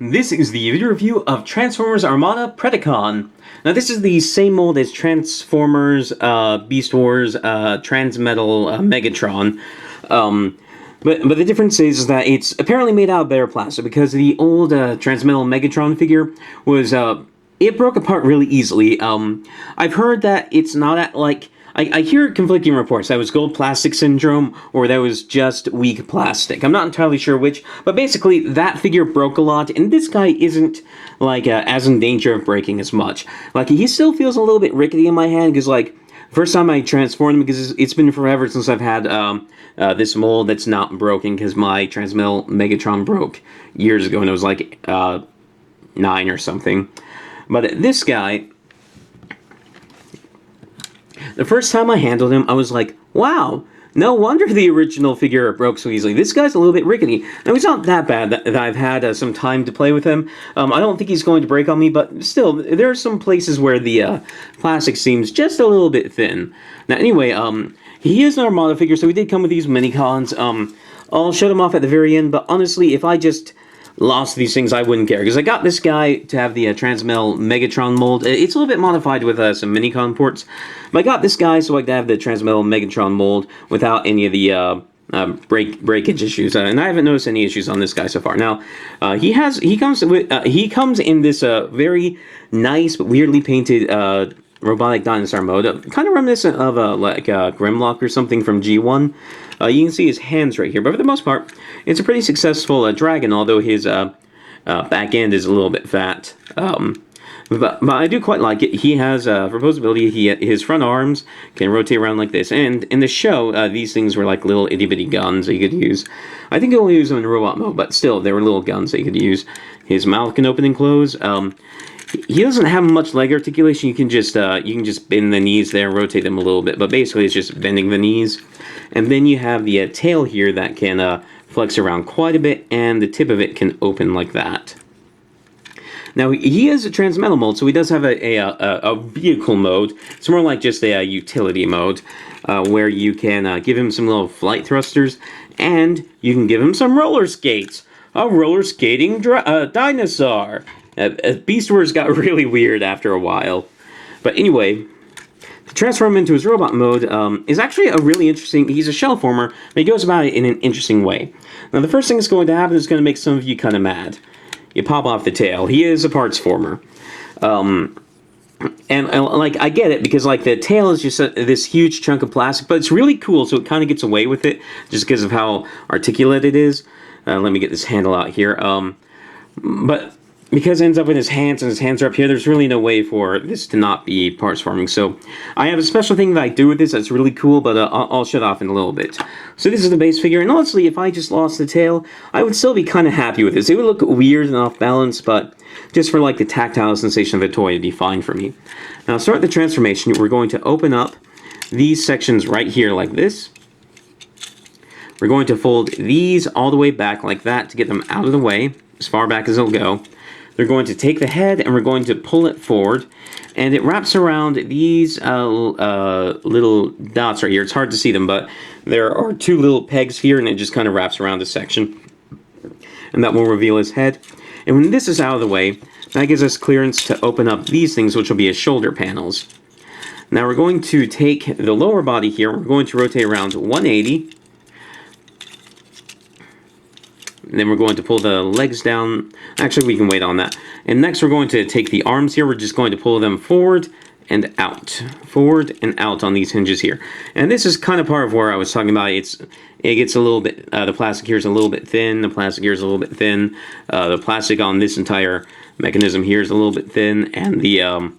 This is the video review of Transformers Armada Predacon. Now this is the same mold as Transformers Beast Wars Transmetal Megatron. But the difference is that it's apparently made out of better plastic because the old Transmetal Megatron figure was, it broke apart really easily. I've heard that it's not at, like, I hear conflicting reports that it was gold plastic syndrome or that was just weak plastic. I'm not entirely sure which, but basically that figure broke a lot, and this guy isn't, like, as in danger of breaking as much. Like, he still feels a little bit rickety in my hand, because, like, first time I transformed him, because it's been forever since I've had this mold that's not broken, because my Transmetal Megatron broke years ago, and it was like 9 or something. But this guy, the first time I handled him, I was like, wow, no wonder the original figure broke so easily. This guy's a little bit rickety. Now, he's not that bad that I've had some time to play with him. I don't think he's going to break on me, but still, there are some places where the plastic seems just a little bit thin. Now, anyway, he is an Armada figure, so he did come with these mini-cons. I'll show them off at the very end, but honestly, if I just lost these things, I wouldn't care, because I got this guy to have the Transmetal Megatron mold. It's a little bit modified with some mini-con ports, but I got this guy so I could have the Transmetal Megatron mold without any of the breakage issues, and I haven't noticed any issues on this guy so far. Now, he comes in this very nice but weirdly painted robotic dinosaur mode, kind of reminiscent of like Grimlock or something from G1. You can see his hands right here, but for the most part, it's a pretty successful dragon, although his back end is a little bit fat. But I do quite like it. He has, for posability, his front arms can rotate around like this, and in the show, these things were like little itty-bitty guns that you could use. I think you only use them in robot mode, but still, they were little guns that you could use. His mouth can open and close. He doesn't have much leg articulation. You can just bend the knees there, rotate them a little bit, but basically it's just bending the knees. And then you have the tail here that can flex around quite a bit, and the tip of it can open like that. Now, he is a Transmetal mold, so he does have a vehicle mode. It's more like just a utility mode, where you can give him some little flight thrusters, and you can give him some roller skates. A roller skating dinosaur. Beast Wars got really weird after a while. But anyway, to transform him into his robot mode is actually a really interesting... He's a shell former, but he goes about it in an interesting way. Now, the first thing that's going to happen is going to make some of you kind of mad. You pop off the tail. He is a parts former. And like, I get it, because like the tail is just this huge chunk of plastic, but it's really cool, so it kind of gets away with it, just because of how articulate it is. Let me get this handle out here. But because it ends up in his hands, and his hands are up here, there's really no way for this to not be parts forming. So I have a special thing that I do with this that's really cool, but I'll shut off in a little bit. So this is the base figure, and honestly, if I just lost the tail, I would still be kind of happy with this. It would look weird and off balance, but just for like the tactile sensation of the toy, it'd be fine for me. Now, to start the transformation, we're going to open up these sections right here like this. We're going to fold these all the way back like that to get them out of the way, as far back as it'll go. We're going to take the head and we're going to pull it forward, and it wraps around these little dots right here. It's hard to see them, but there are two little pegs here, and it just kind of wraps around this section, and that will reveal his head. And when this is out of the way, that gives us clearance to open up these things, which will be his shoulder panels. Now we're going to take the lower body here, we're going to rotate around 180, and then we're going to pull the legs down. Actually, we can wait on that. And next, we're going to take the arms here. We're just going to pull them forward and out. Forward and out on these hinges here. And this is kind of part of where I was talking about. It gets a little bit, the plastic here is a little bit thin. The plastic here is a little bit thin. The plastic on this entire mechanism here is a little bit thin. And the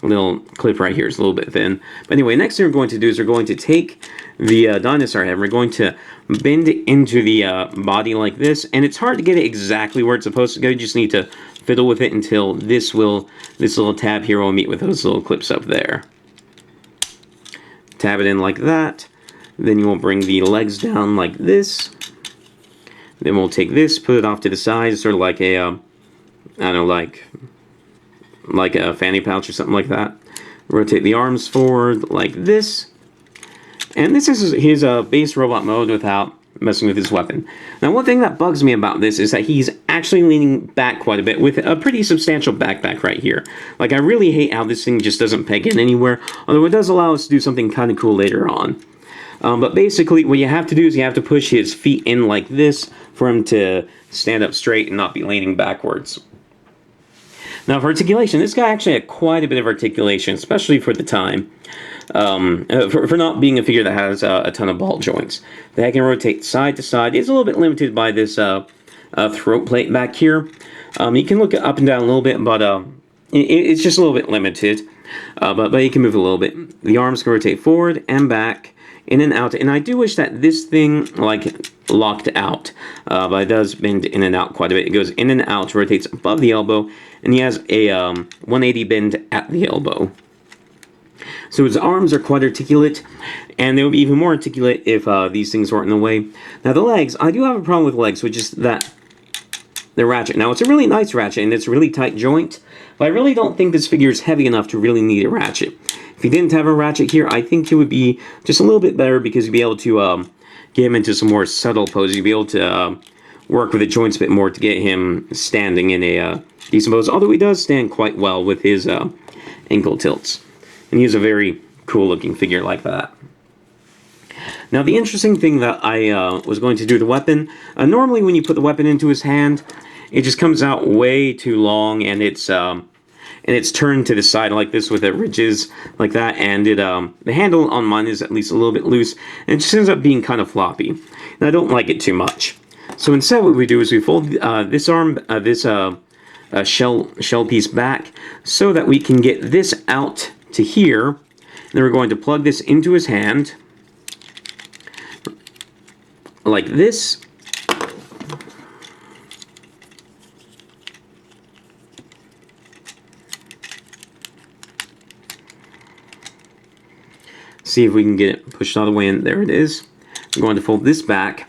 little clip right here is a little bit thin. But anyway, next thing we're going to do is we're going to take the dinosaur head, and we're going to bend it into the body like this, and it's hard to get it exactly where it's supposed to go. You just need to fiddle with it until this little tab here will meet with those little clips up there. Tab it in like that. Then you will bring the legs down like this. Then we'll take this, put it off to the side, sort of like a, I don't know, like a fanny pouch or something like that. Rotate the arms forward like this. And this is his base robot mode without messing with his weapon. Now, one thing that bugs me about this is that he's actually leaning back quite a bit with a pretty substantial backpack right here. Like, I really hate how this thing just doesn't peg in anywhere, although it does allow us to do something kind of cool later on. But basically, what you have to do is you have to push his feet in like this for him to stand up straight and not be leaning backwards. Now, for articulation, this guy actually had quite a bit of articulation, especially for the time. For not being a figure that has a ton of ball joints. The head can rotate side to side. It's a little bit limited by this throat plate back here. You can look up and down a little bit, but it's just a little bit limited. But you can move a little bit. The arms can rotate forward and back, in and out. And I do wish that this thing, like, locked out. But it does bend in and out quite a bit. It goes in and out, rotates above the elbow, and he has a 180 bend at the elbow. So his arms are quite articulate, and they would be even more articulate if these things weren't in the way. Now the legs, I do have a problem with legs, which is that the ratchet. Now it's a really nice ratchet, and it's a really tight joint, but I really don't think this figure is heavy enough to really need a ratchet. If he didn't have a ratchet here, I think it would be just a little bit better because you'd be able to get him into some more subtle poses. You'd be able to work with the joints a bit more to get him standing in a decent pose, although he does stand quite well with his ankle tilts. And he's a very cool looking figure like that. Now the interesting thing that I was going to do the weapon, normally when you put the weapon into his hand, it just comes out way too long, and it's turned to the side like this with the ridges like that, and the handle on mine is at least a little bit loose, and it just ends up being kind of floppy. And I don't like it too much. So instead what we do is we fold this arm, shell piece back so that we can get this out to here, and then we're going to plug this into his hand like this. See if we can get it pushed all the way in. There it is. We're going to fold this back.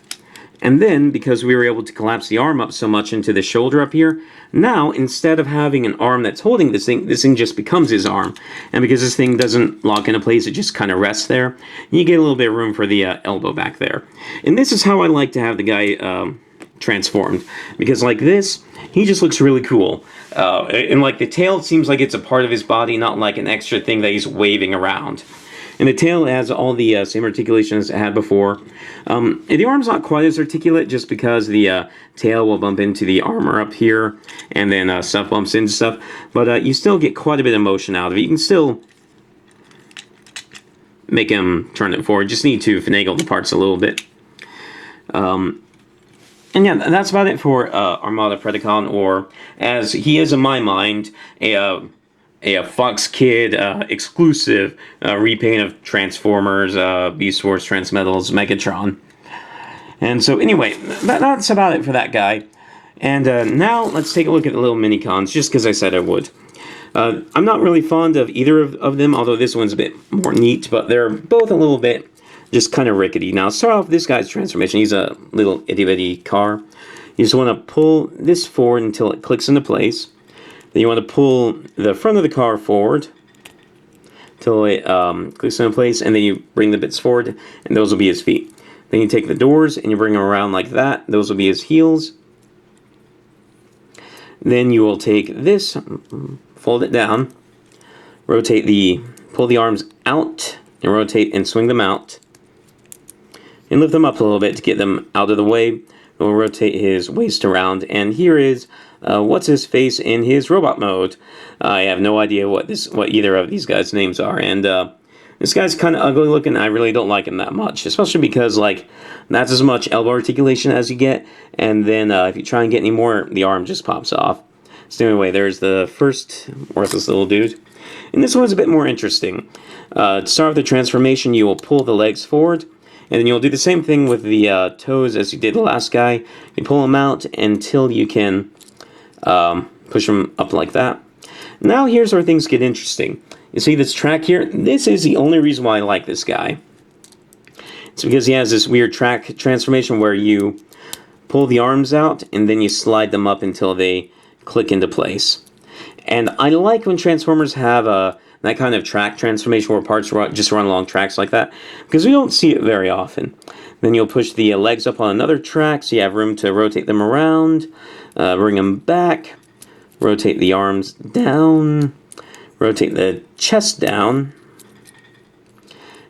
And then, because we were able to collapse the arm up so much into the shoulder up here, now, instead of having an arm that's holding this thing just becomes his arm. And because this thing doesn't lock into place, it just kind of rests there. You get a little bit of room for the elbow back there. And this is how I like to have the guy transformed. Because like this, he just looks really cool. And like the tail seems like it's a part of his body, not like an extra thing that he's waving around. And the tail has all the same articulation as it had before. And the arm's not quite as articulate just because the tail will bump into the armor up here, and then stuff bumps into stuff. But you still get quite a bit of motion out of it. You can still make him turn it forward. Just need to finagle the parts a little bit. And yeah, that's about it for Armada Predacon, or as he is in my mind, a Fox Kid exclusive repaint of Transformers, Beast Wars Transmetal Megatron. And so anyway, that's about it for that guy. And now let's take a look at the little mini-cons, just because I said I would. I'm not really fond of either of them, although this one's a bit more neat, but they're both a little bit just kind of rickety. Now, let's start off with this guy's transformation. He's a little itty-bitty car. You just want to pull this forward until it clicks into place. Then you want to pull the front of the car forward until it clicks into place, and then you bring the bits forward, and those will be his feet. Then you take the doors, and you bring them around like that. Those will be his heels. Then you will take this, fold it down, pull the arms out, and rotate and swing them out. And lift them up a little bit to get them out of the way. We'll rotate his waist around, and here is what's his face in his robot mode. I have no idea what either of these guys' names are, and this guy's kind of ugly looking. I really don't like him that much, especially because like that's as much elbow articulation as you get, and then if you try and get any more, the arm just pops off. So anyway, there's the first worthless little dude, and this one's a bit more interesting. To start with the transformation, you will pull the legs forward. And then you'll do the same thing with the toes as you did the last guy. You pull them out until you can push them up like that. Now here's where things get interesting. You see this track here? This is the only reason why I like this guy. It's because he has this weird track transformation where you pull the arms out and then you slide them up until they click into place. And I like when Transformers have that kind of track transformation where parts just run along tracks like that, because we don't see it very often. Then you'll push the legs up on another track so you have room to rotate them around. Bring him back. Rotate the arms down. Rotate the chest down.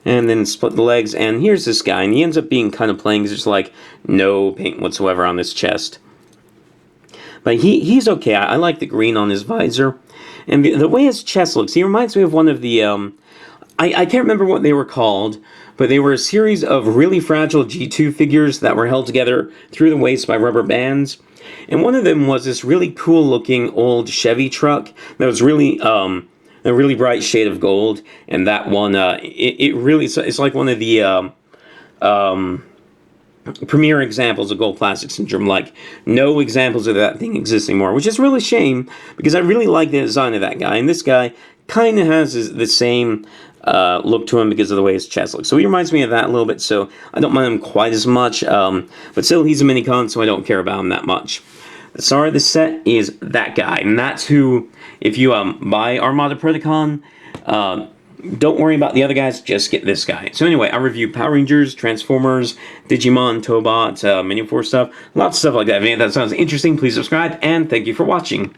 And then split the legs. And here's this guy. And he ends up being kind of plain. There's like no paint whatsoever on this chest. But he's okay. I like the green on his visor. And the way his chest looks, he reminds me of one of the... I can't remember what they were called, but they were a series of really fragile G2 figures that were held together through the waist by rubber bands. And one of them was this really cool-looking old Chevy truck that was really... a really bright shade of gold. And that one, it really... It's like one of the... premier examples of gold plastic syndrome. Like, no examples of that thing exist anymore, which is really a shame, because I really like the design of that guy, and this guy kind of has the same look to him because of the way his chest looks. So he reminds me of that a little bit, so I don't mind him quite as much, but still, he's a minicon, so I don't care about him that much. Sorry, the set is that guy, and that's who, if you buy Armada Predacon, don't worry about the other guys, just get this guy. So anyway, I review Power Rangers, Transformers, Digimon, Tobot, Mini Force stuff, lots of stuff like that. If any of that sounds interesting, please subscribe, and thank you for watching.